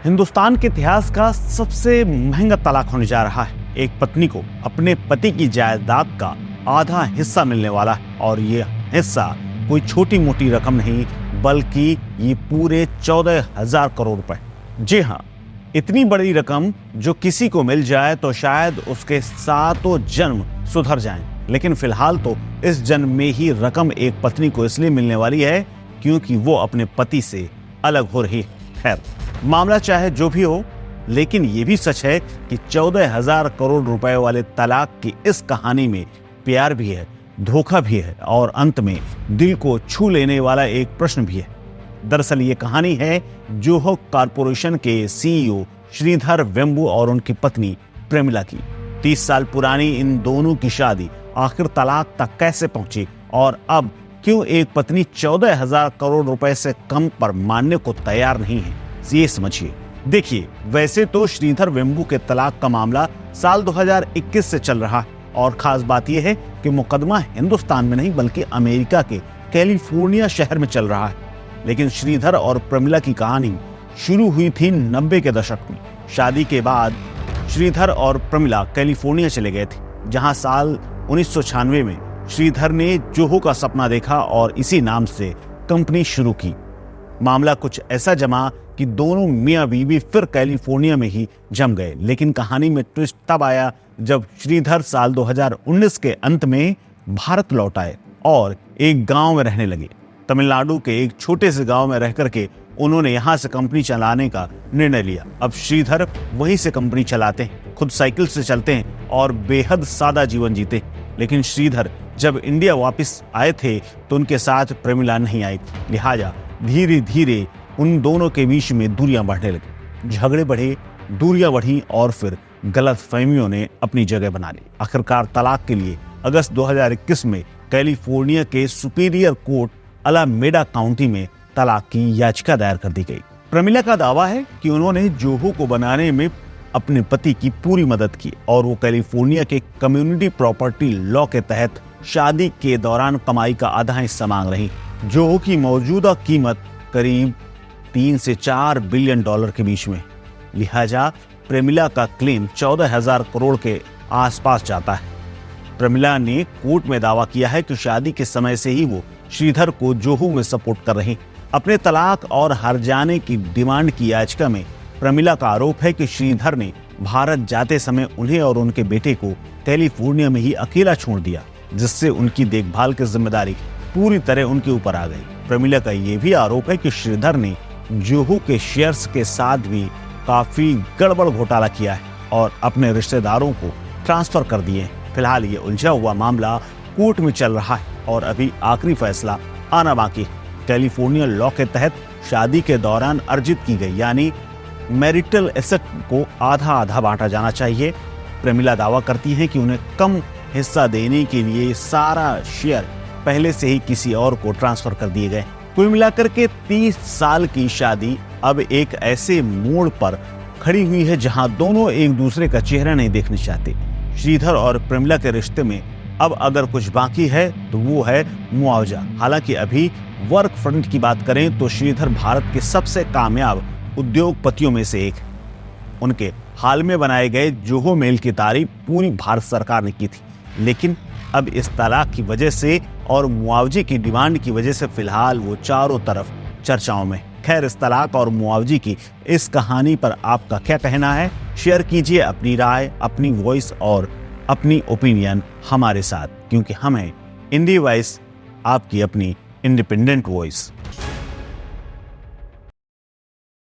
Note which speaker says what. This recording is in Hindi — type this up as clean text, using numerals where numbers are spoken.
Speaker 1: हिंदुस्तान के इतिहास का सबसे महंगा तलाक होने जा रहा है। एक पत्नी को अपने पति की जायदाद का आधा हिस्सा मिलने वाला है और ये हिस्सा कोई छोटी मोटी रकम नहीं बल्कि ये पूरे 14,000 करोड़ रुपए। जी हाँ, इतनी बड़ी रकम जो किसी को मिल जाए तो शायद उसके सातों जन्म सुधर जाएं। लेकिन फिलहाल तो इस जन्म में ही रकम एक पत्नी को इसलिए मिलने वाली है क्योंकि वो अपने पति से अलग हो रही है। खैर, मामला चाहे जो भी हो, लेकिन ये भी सच है कि 14,000 करोड़ रुपए वाले तलाक की इस कहानी में प्यार भी है, धोखा भी है और अंत में दिल को छू लेने वाला एक प्रश्न भी है। दरअसल ये कहानी है जोहो कॉरपोरेशन के सीईओ श्रीधर वेम्बू और उनकी पत्नी प्रेमिला की। 30 साल पुरानी इन दोनों की शादी आखिर तलाक तक कैसे पहुंची और अब क्यों एक पत्नी 14,000 करोड़ रुपए से कम पर मानने को तैयार नहीं है, ये समझिए। देखिए, वैसे तो श्रीधर वेम्बू के तलाक का मामला साल 2021 से चल रहा है और खास बात यह है कि मुकदमा हिंदुस्तान में नहीं बल्कि अमेरिका के कैलिफोर्निया शहर में चल रहा है। लेकिन श्रीधर और प्रमिला की कहानी शुरू हुई थी 90 के दशक में। शादी के बाद श्रीधर और प्रमिला कैलिफोर्निया चले गए थे, जहां साल 1996 में श्रीधर ने जोहो का सपना देखा और इसी नाम से कंपनी शुरू की। मामला कुछ ऐसा जमा कि दोनों मियां बीवी फिर कैलिफोर्निया में ही जम गए। लेकिन कहानी में ट्विस्ट तब आया जब श्रीधर साल 2019 के अंत में भारत लौट आए और एक गांव में रहने लगे। तमिलनाडु के एक छोटे से गांव में रहकर के उन्होंने यहां से कंपनी चलाने का निर्णय लिया। अब श्रीधर वहीं से कंपनी चलाते हैं, खुद साइकिल से चलते हैं और बेहद सादा जीवन जीते। लेकिन श्रीधर जब इंडिया वापस आए थे तो उनके साथ प्रेमिला नहीं आई, लिहाजा धीरे धीरे उन दोनों के बीच में दूरियां बढ़ने लगी। झगड़े बढ़े, दूरियां बढ़ी और फिर गलतफहमियों ने अपनी जगह बना ली। आखिरकार तलाक के लिए अगस्त 2021 में कैलिफोर्निया के सुपीरियर कोर्ट अलामेडा काउंटी में तलाक की याचिका दायर कर दी गई। प्रमिला का दावा है कि उन्होंने जोहो को बनाने में अपने पति की पूरी मदद की और वो कैलिफोर्निया के कम्युनिटी प्रॉपर्टी लॉ के तहत शादी के दौरान कमाई का आधा हिस्सा मांग रही। जोहो की मौजूदा कीमत करीब 3 से 4 बिलियन डॉलर के बीच में, लिहाजा प्रेमिला का क्लेम 14,000 करोड़ के आसपास जाता है। प्रेमिला ने कोर्ट में दावा किया है कि शादी के समय से ही वो श्रीधर को जोहो में सपोर्ट कर रही। अपने तलाक और हर जाने की डिमांड की याचिका में प्रेमिला का आरोप है कि श्रीधर ने भारत जाते समय उन्हें और उनके बेटे को कैलिफोर्निया में ही अकेला छोड़ दिया, जिससे उनकी देखभाल की जिम्मेदारी पूरी तरह उनके ऊपर आ गई। प्रेमिला का यह भी आरोप है कि श्रीधर ने जोहो के शेयर्स के साथ भी काफी गड़बड़ घोटाला किया है और अपने रिश्तेदारों को ट्रांसफर कर दिए। फिलहाल ये उलझा हुआ मामला कोर्ट में चल रहा है और अभी आखिरी फैसला आना बाकी है। कैलिफोर्निया लॉ के तहत शादी के दौरान अर्जित की गई यानी मैरिटल एसेट को आधा आधा बांटा जाना चाहिए। प्रेमिला दावा करती है कि उन्हें कम हिस्सा देने के लिए सारा शेयर पहले से ही किसी और को ट्रांसफर कर दिए गए। कुल मिलाकर के 30 साल की शादी अब एक ऐसे मोड़ पर खड़ी हुई है जहां दोनों एक दूसरे का चेहरा नहीं देखना चाहते। श्रीधर और प्रेमिला के रिश्ते में अब अगर कुछ बाकी है तो वो है मुआवजा। हालांकि अभी वर्क फ्रंट की बात करें तो श्रीधर भारत के सबसे कामयाब उद्योगपतियों में से एक। उनके हाल में बनाए गए जोहो मेल की तारीफ पूरी भारत सरकार ने की थी, लेकिन अब इस तलाक की वजह से और मुआवजे की डिमांड की वजह से फिलहाल वो चारों तरफ चर्चाओं में। खैर, इस तलाक और मुआवजे की इस कहानी पर आपका क्या कहना है? शेयर कीजिए अपनी राय, अपनी वॉइस और अपनी ओपिनियन हमारे साथ, क्योंकि हम हैं इंडी वॉइस, आपकी अपनी इंडिपेंडेंट वॉइस।